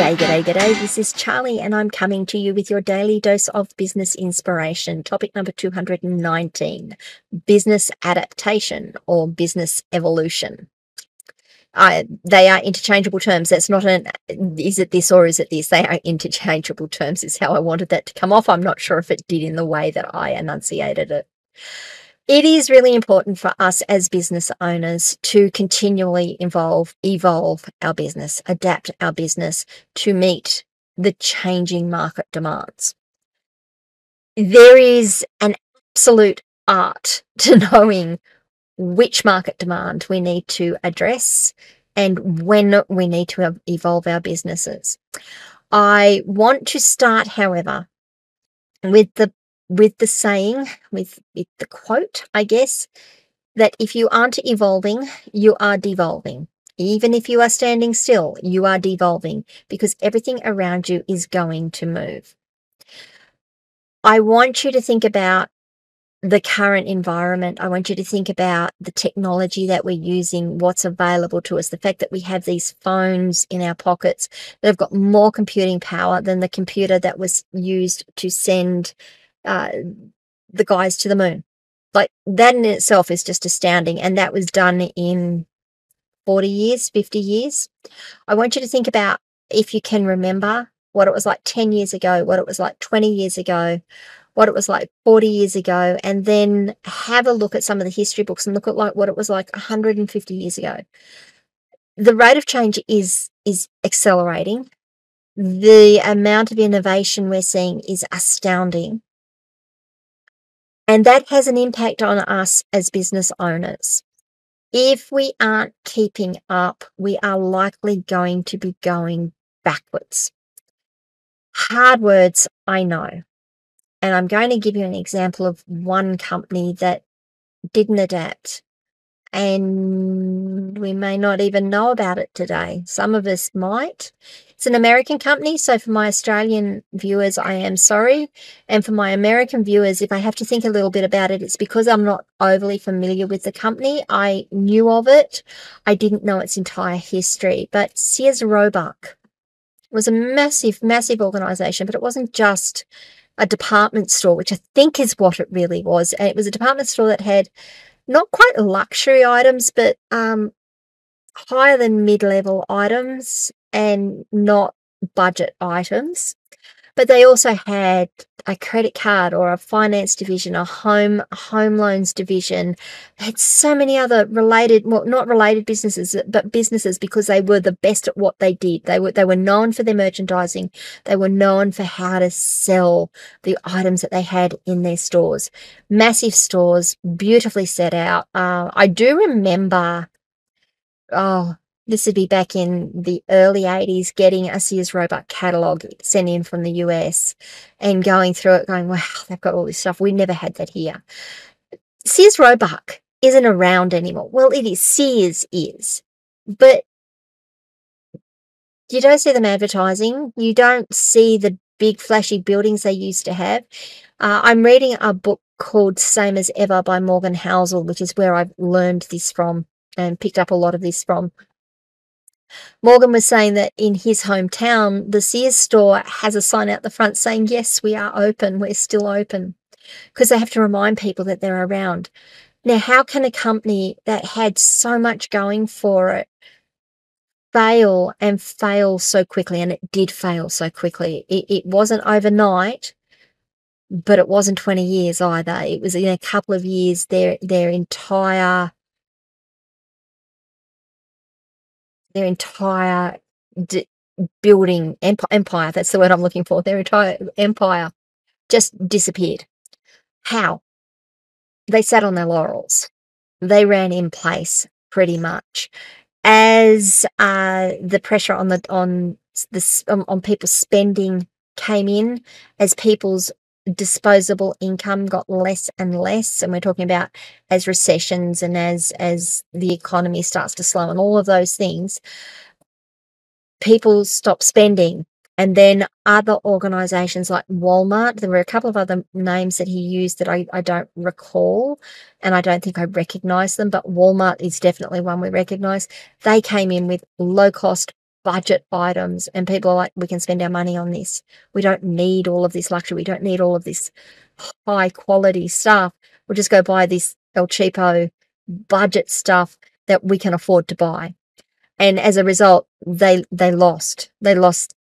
G'day, g'day, g'day. This is Charlie, and I'm coming to you with your daily dose of business inspiration. Topic number 219, business adaptation or business evolution. They are interchangeable terms. That's not an is it this or is it this? They are interchangeable terms is how I wanted that to come off. I'm not sure if it did in the way that I enunciated it. It is really important for us as business owners to continually evolve our business, adapt our business to meet the changing market demands. There is an absolute art to knowing which market demand we need to address and when we need to evolve our businesses. I want to start, however, with the saying, with the quote, I guess, that if you aren't evolving, you are devolving. Even if you are standing still, you are devolving because everything around you is going to move. I want you to think about the current environment. I want you to think about the technology that we're using, what's available to us, the fact that we have these phones in our pockets that have got more computing power than the computer that was used to send the guys to the moon. Like, that in itself is just astounding, and that was done in 40 years, 50 years. I want you to think about, if you can remember, what it was like 10 years ago, what it was like 20 years ago, what it was like 40 years ago, and then have a look at some of the history books and look at like what it was like 150 years ago. The rate of change is accelerating. The amount of innovation we're seeing is astounding. And that has an impact on us as business owners. If we aren't keeping up, we are likely going to be going backwards. Hard words, I know. And I'm going to give you an example of one company that didn't adapt. And we may not even know about it today. Some of us might. It's an American company, so for my Australian viewers, I am sorry. And for my American viewers, if I have to think a little bit about it, it's because I'm not overly familiar with the company. I knew of it. I didn't know its entire history. But Sears Roebuck was a massive, massive organisation, but it wasn't just a department store, which I think is what it really was. And it was a department store that had not quite luxury items, but higher than mid-level items and not budget items. But they also had a credit card or a finance division, a home loans division. They had so many other related, well, not related businesses, but businesses, because they were the best at what they did. They were known for their merchandising. They were known for how to sell the items that they had in their stores. Massive stores, beautifully set out. I do remember, this would be back in the early 80s, getting a Sears Roebuck catalogue sent in from the US and going through it going, wow, they've got all this stuff. We never had that here. Sears Roebuck isn't around anymore. Well, it is. Sears is. But you don't see them advertising. You don't see the big flashy buildings they used to have. I'm reading a book called Same as Ever by Morgan Housel, which is where I've learned this from and picked up a lot of this from. Morgan was saying that in his hometown, the Sears store has a sign out the front saying, yes, we are open, we're still open, because they have to remind people that they're around. Now, how can a company that had so much going for it fail so quickly? And it did fail so quickly. It wasn't overnight, but it wasn't 20 years either. It was in a couple of years, their entire building empire, that's the word I'm looking for, their entire empire just disappeared. How? They sat on their laurels. They ran in place pretty much. As the pressure on people's spending came in, as people's disposable income got less and less, and we're talking about as recessions and as the economy starts to slow and all of those things, people stop spending. And then other organizations like Walmart, there were a couple of other names that he used that I don't recall, and I don't think I recognize them, but Walmart is definitely one we recognize. They came in with low cost budget items, and people are like, we can spend our money on this. We don't need all of this luxury. We don't need all of this high quality stuff. We'll just go buy this El Cheapo budget stuff that we can afford to buy. And as a result, they lost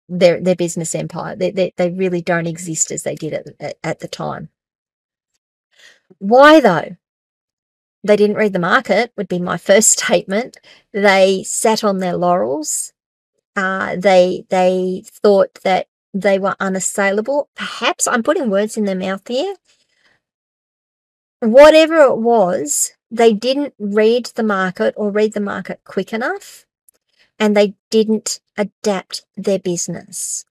their business empire. They really don't exist as they did at the time. Why though? They didn't read the market, would be my first statement. They sat on their laurels. They thought that they were unassailable. Perhaps I'm putting words in their mouth here. Whatever it was, they didn't read the market or read the market quick enough, and they didn't adapt their business.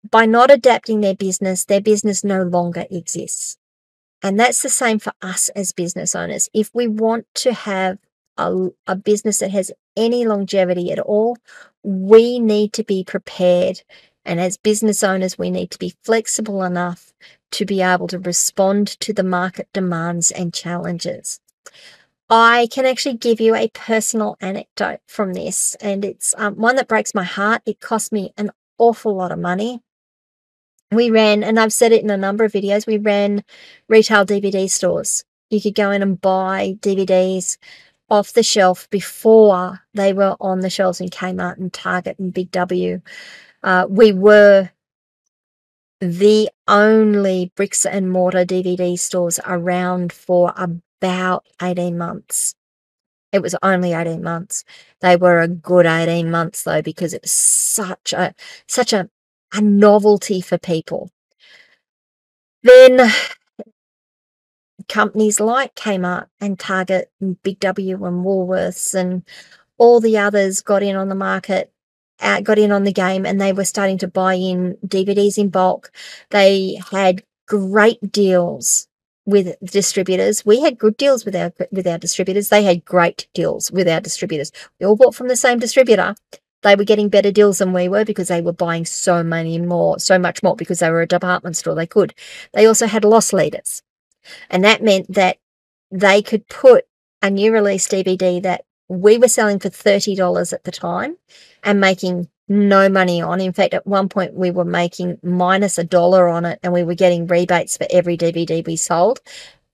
By not adapting their business no longer exists. And that's the same for us as business owners. If we want to have a business that has any longevity at all, we need to be prepared. And as business owners, we need to be flexible enough to be able to respond to the market demands and challenges. I can actually give you a personal anecdote from this, and it's one that breaks my heart. It cost me an awful lot of money. We ran, and I've said it in a number of videos, we ran retail DVD stores. You could go in and buy DVDs off the shelf before they were on the shelves in Kmart and Target and Big W. We were the only bricks and mortar DVD stores around for about 18 months. It was only 18 months. They were a good 18 months though, because it was such a novelty for people. Then companies like Kmart and Target and Big W and Woolworths and all the others got in on the market, got in on the game, and they were starting to buy in DVDs in bulk. They had great deals with distributors. We had good deals with our distributors. They had great deals with our distributors. We all bought from the same distributor. They were getting better deals than we were because they were buying so much more because they were a department store. They could. They also had loss leaders. And that meant that they could put a new release DVD that we were selling for $30 at the time and making no money on. In fact, at one point we were making minus $1 on it, and we were getting rebates for every DVD we sold.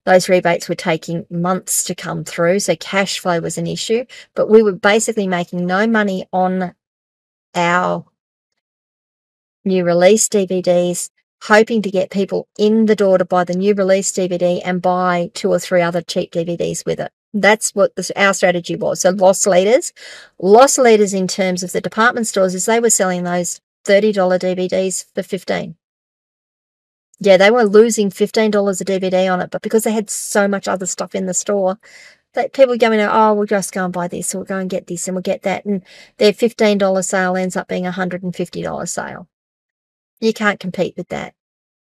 Those rebates were taking months to come through, so cash flow was an issue. But we were basically making no money on our new release DVDs, hoping to get people in the door to buy the new release DVD and buy 2 or 3 other cheap DVDs with it. That's what our strategy was. So loss leaders in terms of the department stores is they were selling those $30 DVDs for $15. Yeah, they were losing $15 a DVD on it, but because they had so much other stuff in the store, that people go in, oh, we'll just go and buy this, or we'll go and get this, and we'll get that, and their $15 sale ends up being a $150 sale. You can't compete with that.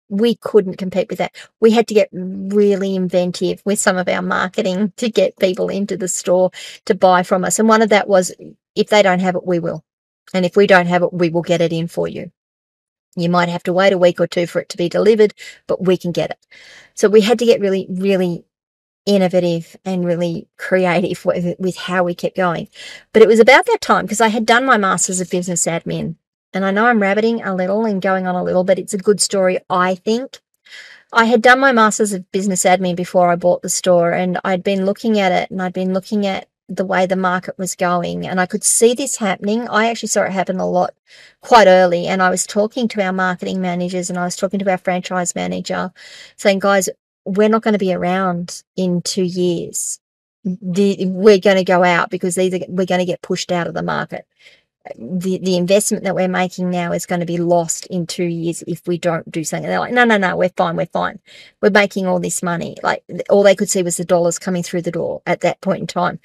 We couldn't compete with that. We had to get really inventive with some of our marketing to get people into the store to buy from us. And one of that was, if they don't have it, we will. And if we don't have it, we will get it in for you. You might have to wait a week or 2 for it to be delivered, but we can get it. So we had to get really, really innovative and really creative with how we kept going. But it was about that time, because I had done my Masters of Business Admin. And I know I'm rabbiting a little and going on a little, but it's a good story, I think. I had done my Masters of Business Admin before I bought the store, and I'd been looking at it, and I'd been looking at the way the market was going, and I could see this happening. I actually saw it happen a lot quite early, and I was talking to our marketing managers and I was talking to our franchise manager saying, guys, we're not going to be around in 2 years. We're going to go out because we're going to get pushed out of the market. The investment that we're making now is going to be lost in 2 years if we don't do something. They're like, no, we're fine. We're making all this money. Like, all they could see was the dollars coming through the door at that point in time.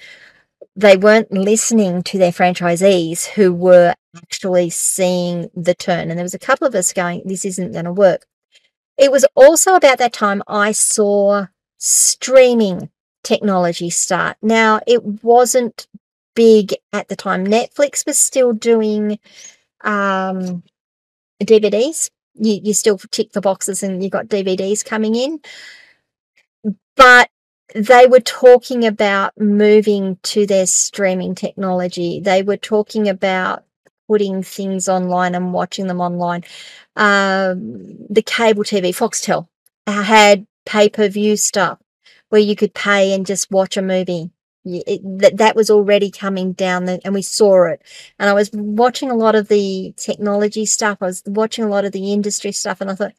They weren't listening to their franchisees who were actually seeing the turn. And there was a couple of us going, this isn't going to work. It was also about that time I saw streaming technology start. Now, it wasn't big at the time. Netflix was still doing DVDs. You still tick the boxes and you got DVDs coming in. But they were talking about moving to their streaming technology. They were talking about putting things online and watching them online. The cable TV, Foxtel, had pay-per-view stuff where you could pay and just watch a movie. That was already coming down, and we saw it. And I was watching a lot of the technology stuff. I was watching a lot of the industry stuff, and I thought,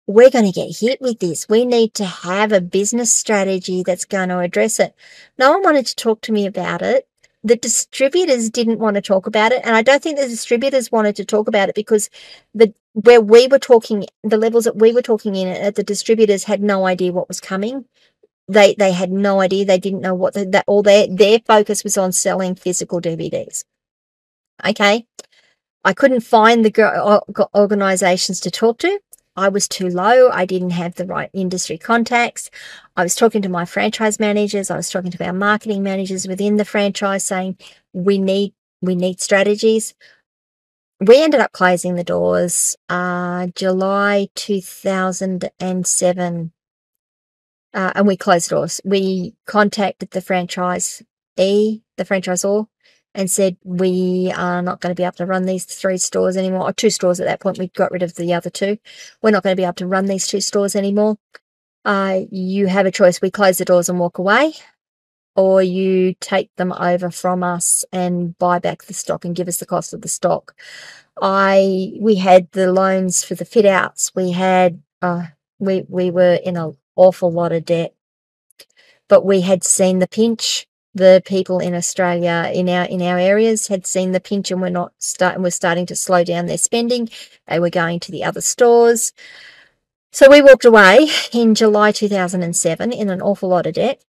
we're going to get hit with this. We need to have a business strategy that's going to address it. No one wanted to talk to me about it. The distributors didn't want to talk about it. And I don't think the distributors wanted to talk about it because where we were talking, the levels that we were talking in at, the distributors had no idea what was coming. They had no idea. They didn't know what all their focus was on selling physical DVDs. Okay. I couldn't find the organizations to talk to. I was too low. I didn't have the right industry contacts. I was talking to my franchise managers. I was talking to our marketing managers within the franchise saying, we need strategies. We ended up closing the doors July 2007, and we closed doors. We contacted the franchisor, and said, we are not going to be able to run these 3 stores anymore, or 2 stores at that point. We got rid of the other 2. We're not going to be able to run these 2 stores anymore. You have a choice. We close the doors and walk away, or you take them over from us and buy back the stock and give us the cost of the stock. We had the loans for the fit outs. We had, we were in an awful lot of debt, but we had seen the pinch. The people in Australia, in our areas, had seen the pinch, and we're starting to slow down their spending. They were going to the other stores. So we walked away in July 2007 in an awful lot of debt.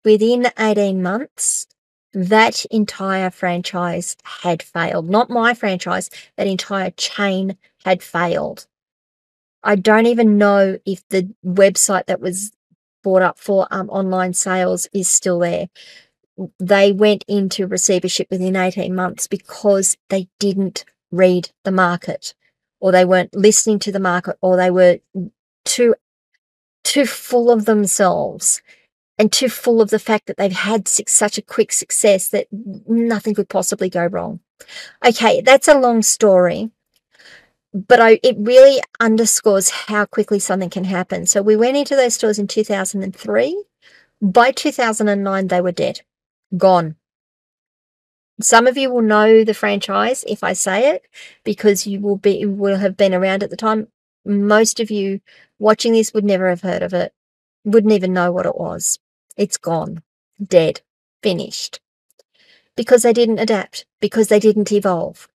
Within 18 months, that entire franchise had failed. Not my franchise, that entire chain had failed. I don't even know if the website that was bought up for online sales is still there. They went into receivership within 18 months because they didn't read the market, or they weren't listening to the market, or they were too full of themselves and too full of the fact that they've had such a quick success that nothing could possibly go wrong. Okay, that's a long story, but it really underscores how quickly something can happen. So we went into those stores in 2003. By 2009, they were dead, gone. Some of you will know the franchise if I say it, because you will have been around at the time. Most of you watching this would never have heard of it, wouldn't even know what it was. It's gone, dead, finished, because they didn't adapt, because they didn't evolve.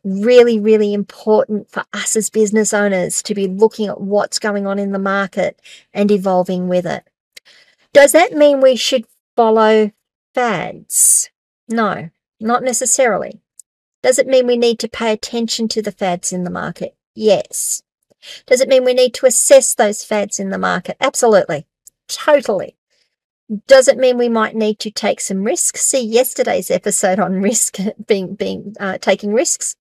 Really, really important for us as business owners to be looking at what's going on in the market and evolving with it. Does that mean we should follow fads? No, not necessarily. Does it mean we need to pay attention to the fads in the market? Yes. Does it mean we need to assess those fads in the market? Absolutely. Totally. Does it mean we might need to take some risks? See yesterday's episode on risk, taking risks,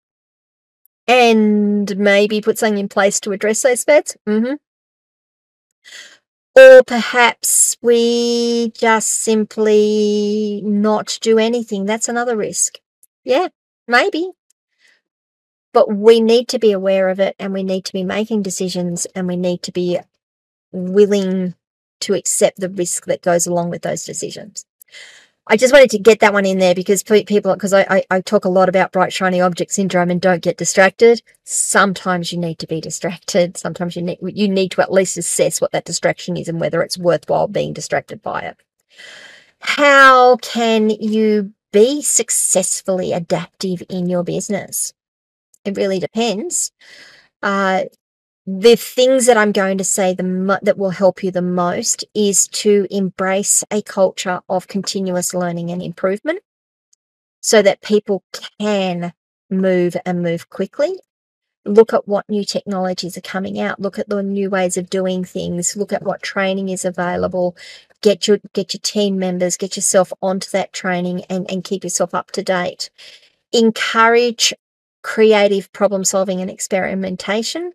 and maybe put something in place to address those fads. Or perhaps we just simply not do anything. That's another risk. Yeah, maybe. But we need to be aware of it, and we need to be making decisions, and we need to be willing to accept the risk that goes along with those decisions. I just wanted to get that one in there because I talk a lot about bright, shiny object syndrome and don't get distracted. Sometimes you need to be distracted. Sometimes you need to at least assess what that distraction is and whether it's worthwhile being distracted by it. How can you be successfully adaptive in your business? It really depends. The things that I'm going to say that will help you the most is to embrace a culture of continuous learning and improvement so that people can move quickly. Look at what new technologies are coming out. Look at the new ways of doing things. Look at what training is available. Get your team members, get yourself onto that training and keep yourself up to date. Encourage creative problem solving and experimentation.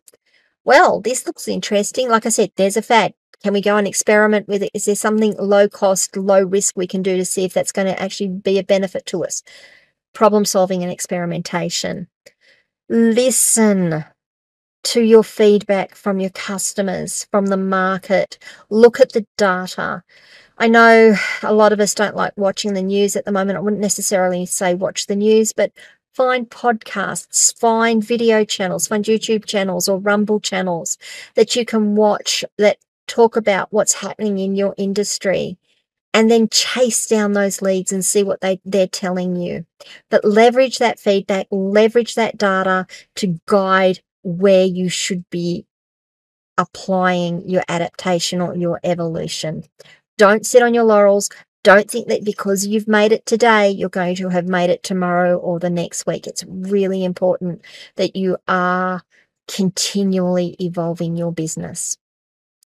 Well, this looks interesting. Like I said, there's a fad. Can we go and experiment with it? Is there something low cost, low risk we can do to see if that's going to actually be a benefit to us? problem solving and experimentation. Listen to your feedback from your customers, from the market. Look at the data. I know a lot of us don't like watching the news at the moment. I wouldn't necessarily say watch the news, but find podcasts, find video channels, find YouTube channels or Rumble channels that you can watch that talk about what's happening in your industry, and then chase down those leads and see what they're telling you. But leverage that feedback, leverage that data to guide where you should be applying your adaptation or your evolution. Don't sit on your laurels. Don't think that because you've made it today, you're going to have made it tomorrow or the next week. It's really important that you are continually evolving your business.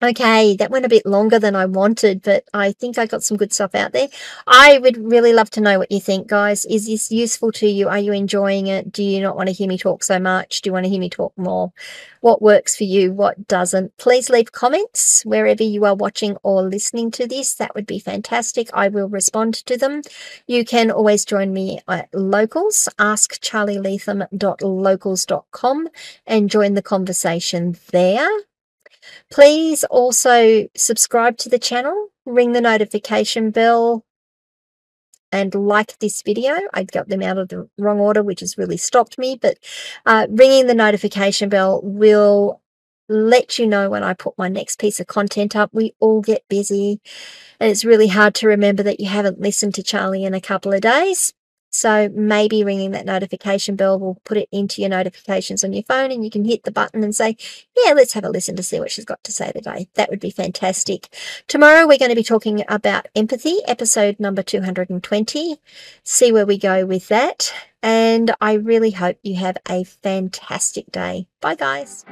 Okay, that went a bit longer than I wanted, but I think I got some good stuff out there. I would really love to know what you think, guys. Is this useful to you? Are you enjoying it? Do you not want to hear me talk so much? Do you want to hear me talk more? What works for you? What doesn't? Please leave comments wherever you are watching or listening to this. That would be fantastic. I will respond to them. You can always join me at Locals, askcharlyleetham.locals.com, and join the conversation there. Please also subscribe to the channel, ring the notification bell, and like this video. I got them out of the wrong order, which has really stopped me, but ringing the notification bell will let you know when I put my next piece of content up. We all get busy, and it's really hard to remember that you haven't listened to Charly in a couple of days. So maybe ringing that notification bell will put it into your notifications on your phone, and you can hit the button and say, yeah, let's have a listen to see what she's got to say today. That would be fantastic. Tomorrow we're going to be talking about empathy, episode number 220. See where we go with that. And I really hope you have a fantastic day. Bye, guys.